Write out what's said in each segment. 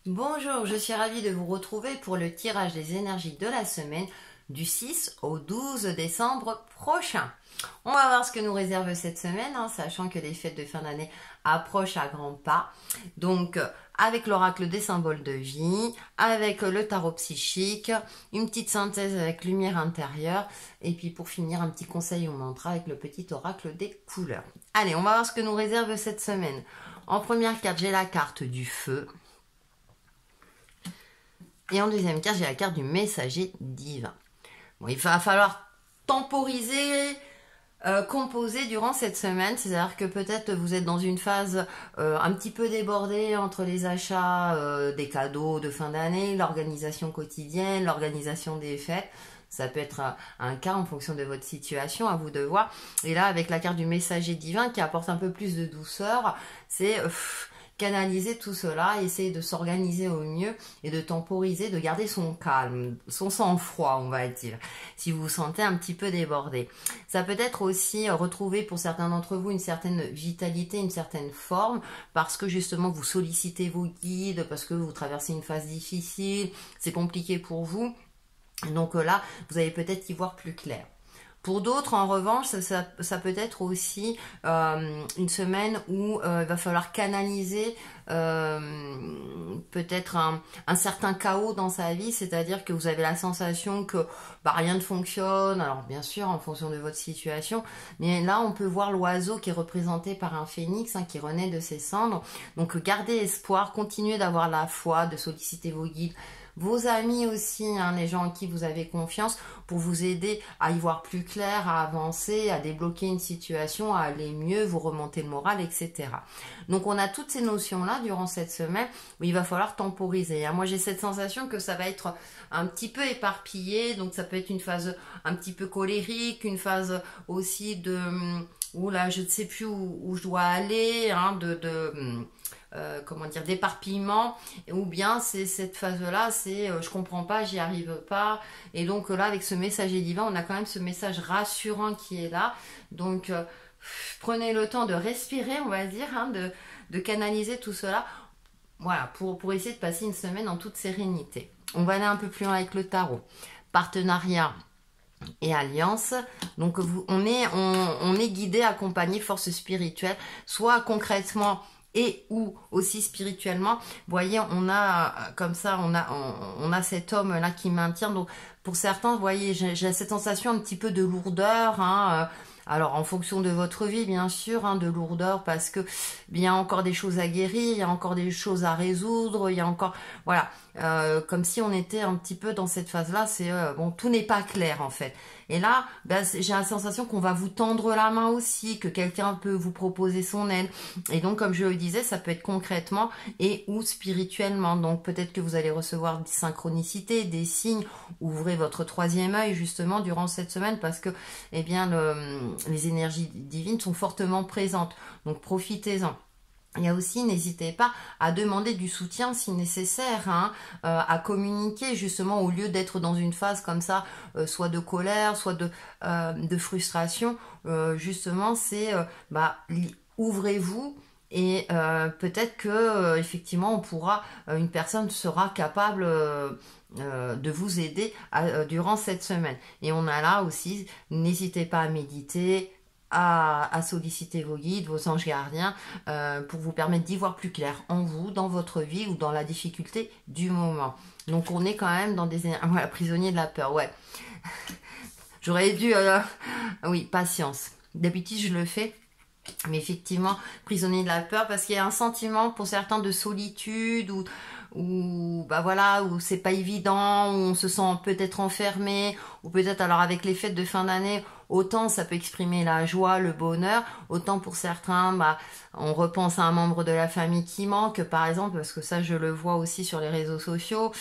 Bonjour, je suis ravie de vous retrouver pour le tirage des énergies de la semaine du 6 au 12 décembre prochain. On va voir ce que nous réserve cette semaine, sachant que les fêtes de fin d'année approchent à grands pas. Donc, avec l'oracle des symboles de vie, avec le tarot psychique, une petite synthèse avec lumière intérieure, et puis pour finir, un petit conseil au mantra avec le petit oracle des couleurs. Allez, on va voir ce que nous réserve cette semaine. En première carte, j'ai la carte du feu. Et en deuxième carte, j'ai la carte du messager divin. Bon, il va falloir temporiser, composer durant cette semaine. C'est-à-dire que peut-être vous êtes dans une phase un petit peu débordée entre les achats des cadeaux de fin d'année, l'organisation quotidienne, l'organisation des fêtes. Ça peut être un cas en fonction de votre situation, à vous de voir. Et là, avec la carte du messager divin qui apporte un peu plus de douceur, c'est canaliser tout cela, essayer de s'organiser au mieux et de temporiser, de garder son calme, son sang-froid, on va dire, si vous vous sentez un petit peu débordé. Ça peut être aussi retrouver pour certains d'entre vous une certaine vitalité, une certaine forme, parce que justement vous sollicitez vos guides, parce que vous traversez une phase difficile, c'est compliqué pour vous. Donc là, vous allez peut-être y voir plus clair. Pour d'autres, en revanche, ça peut être aussi une semaine où il va falloir canaliser peut-être un certain chaos dans sa vie, c'est-à-dire que vous avez la sensation que rien ne fonctionne, alors bien sûr en fonction de votre situation, mais là on peut voir l'oiseau qui est représenté par un phénix qui renaît de ses cendres. Donc gardez espoir, continuez d'avoir la foi, de solliciter vos guides, vos amis aussi, les gens en qui vous avez confiance pour vous aider à y voir plus clair, à avancer, à débloquer une situation, à aller mieux, vous remonter le moral, etc. Donc on a toutes ces notions-là durant cette semaine où il va falloir temporiser. Moi j'ai cette sensation que ça va être un petit peu éparpillé, donc ça peut être une phase un petit peu colérique, une phase aussi de où là je ne sais plus où je dois aller, comment dire, d'éparpillement, ou bien c'est cette phase-là, c'est je comprends pas, j'y arrive pas, et donc là avec ce messager divin, on a quand même ce message rassurant qui est là, donc prenez le temps de respirer, on va dire, de canaliser tout cela, voilà, pour essayer de passer une semaine en toute sérénité. On va aller un peu plus loin avec le tarot. Partenariat et alliance, donc on est guidé, accompagné, force spirituelle, soit concrètement et ou aussi spirituellement. Vous voyez, on a comme ça, on a cet homme là qui maintient. Donc pour certains, vous voyez, j'ai cette sensation un petit peu de lourdeur, alors en fonction de votre vie bien sûr, de lourdeur, parce que il y a encore des choses à guérir, il y a encore des choses à résoudre, il y a encore, voilà, comme si on était un petit peu dans cette phase là, c'est bon, tout n'est pas clair en fait. Et là, j'ai la sensation qu'on va vous tendre la main aussi, que quelqu'un peut vous proposer son aide. Et donc, comme je le disais, ça peut être concrètement et ou spirituellement. Donc, peut-être que vous allez recevoir des synchronicités, des signes. Ouvrez votre troisième œil, justement, durant cette semaine, parce que, eh bien, les énergies divines sont fortement présentes. Donc, profitez-en. Il y a aussi, n'hésitez pas à demander du soutien si nécessaire, à communiquer justement au lieu d'être dans une phase comme ça, soit de colère, soit de frustration. Justement, c'est ouvrez-vous et peut-être que effectivement on pourra, une personne sera capable de vous aider durant cette semaine. Et on a là aussi, n'hésitez pas à méditer, à solliciter vos guides, vos anges gardiens, pour vous permettre d'y voir plus clair en vous, dans votre vie ou dans la difficulté du moment. Donc on est quand même dans des... Voilà, prisonnier de la peur, ouais. J'aurais dû... oui, patience. D'habitude, je le fais. Mais effectivement, prisonnier de la peur, parce qu'il y a un sentiment pour certains de solitude ou voilà, où c'est pas évident, où on se sent peut-être enfermé, ou peut-être alors avec les fêtes de fin d'année, autant ça peut exprimer la joie, le bonheur, autant pour certains, on repense à un membre de la famille qui manque, par exemple, parce que ça je le vois aussi sur les réseaux sociaux,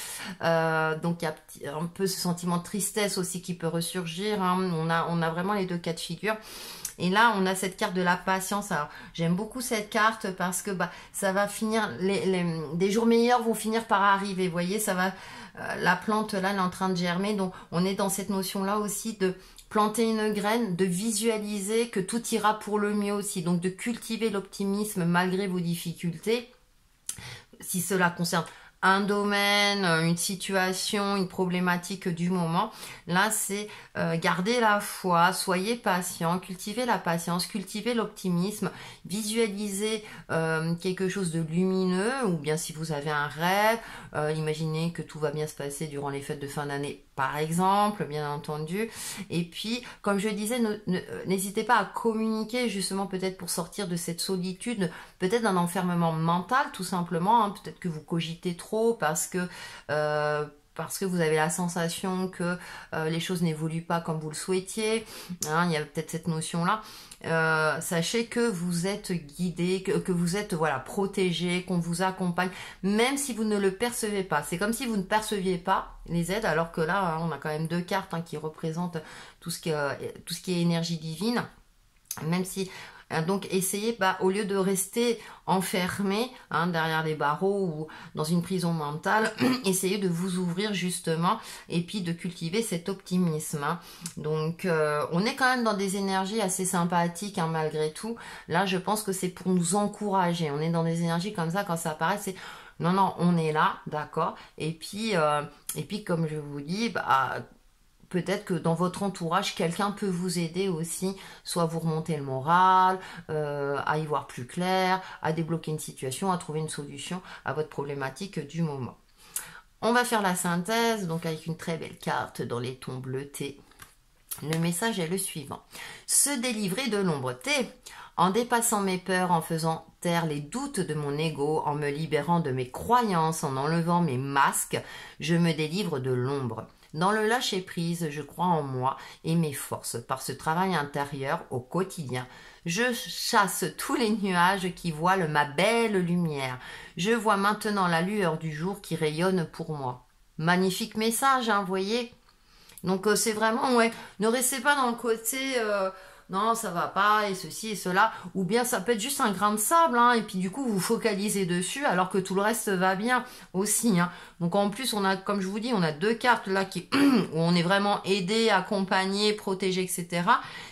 donc il y a un peu ce sentiment de tristesse aussi qui peut ressurgir, on a vraiment les deux cas de figure. Et là, on a cette carte de la patience. Alors, j'aime beaucoup cette carte parce que ça va finir, des jours meilleurs vont finir par arriver. Vous voyez, ça va, la plante là, elle est en train de germer. Donc, on est dans cette notion-là aussi de planter une graine, de visualiser que tout ira pour le mieux aussi. Donc, de cultiver l'optimisme malgré vos difficultés. Si cela concerne un domaine, une situation, une problématique du moment. Là, c'est garder la foi, soyez patient, cultivez la patience, cultivez l'optimisme, visualisez quelque chose de lumineux, ou bien si vous avez un rêve, imaginez que tout va bien se passer durant les fêtes de fin d'année, par exemple, bien entendu. Et puis, comme je disais, n'hésitez pas à communiquer justement peut-être pour sortir de cette solitude, peut-être d'un enfermement mental tout simplement, hein. Peut-être que vous cogitez trop parce que vous avez la sensation que les choses n'évoluent pas comme vous le souhaitiez, hein, il y a peut-être cette notion-là. Sachez que vous êtes guidé, que vous êtes voilà protégé, qu'on vous accompagne, même si vous ne le percevez pas. C'est comme si vous ne perceviez pas les aides, alors que là, hein, on a quand même 2 cartes qui représentent tout ce qui est énergie divine. Même si donc essayez, au lieu de rester enfermé derrière des barreaux ou dans une prison mentale, essayez de vous ouvrir justement et puis de cultiver cet optimisme. Donc on est quand même dans des énergies assez sympathiques malgré tout. Là je pense que c'est pour nous encourager. On est dans des énergies comme ça, quand ça apparaît, c'est non, on est là, d'accord. Et puis comme je vous dis, peut-être que dans votre entourage, quelqu'un peut vous aider aussi, soit vous remonter le moral, à y voir plus clair, à débloquer une situation, à trouver une solution à votre problématique du moment. On va faire la synthèse, donc avec une très belle carte dans les tons bleutés. Le message est le suivant. Se délivrer de l'ombre. En dépassant mes peurs, en faisant taire les doutes de mon ego, en me libérant de mes croyances, en enlevant mes masques, je me délivre de l'ombre. Dans le lâcher-prise, je crois en moi et mes forces. Par ce travail intérieur au quotidien, je chasse tous les nuages qui voilent ma belle lumière. Je vois maintenant la lueur du jour qui rayonne pour moi. Magnifique message, vous voyez. Donc c'est vraiment, ne restez pas dans le côté non ça va pas et ceci et cela, ou bien ça peut être juste un grain de sable, et puis du coup vous focalisez dessus alors que tout le reste va bien aussi. Donc en plus on a, comme je vous dis, on a 2 cartes là où on est vraiment aidé, accompagné, protégé, etc.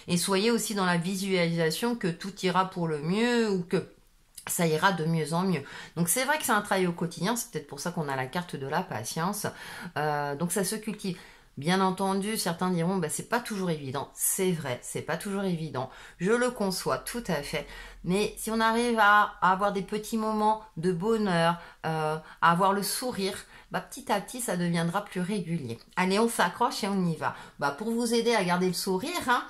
Et soyez aussi dans la visualisation que tout ira pour le mieux ou que ça ira de mieux en mieux. Donc c'est vrai que c'est un travail au quotidien, c'est peut-être pour ça qu'on a la carte de la patience. Donc ça se cultive. Bien entendu, certains diront, c'est pas toujours évident. C'est vrai, c'est pas toujours évident. Je le conçois tout à fait. Mais si on arrive à avoir des petits moments de bonheur, à avoir le sourire, petit à petit, ça deviendra plus régulier. Allez, on s'accroche et on y va. Pour vous aider à garder le sourire,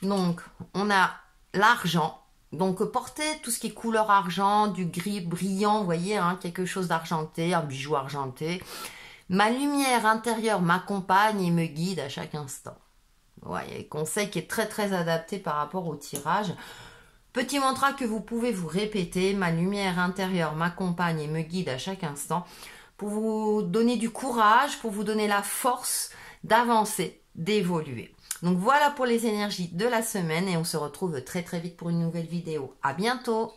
donc, on a l'argent. Donc, portez tout ce qui est couleur argent, du gris brillant, vous voyez, quelque chose d'argenté, un bijou argenté. Ma lumière intérieure m'accompagne et me guide à chaque instant. Ouais, conseil qui est très très adapté par rapport au tirage. Petit mantra que vous pouvez vous répéter. Ma lumière intérieure m'accompagne et me guide à chaque instant. Pour vous donner du courage, pour vous donner la force d'avancer, d'évoluer. Donc voilà pour les énergies de la semaine et on se retrouve très très vite pour une nouvelle vidéo. À bientôt!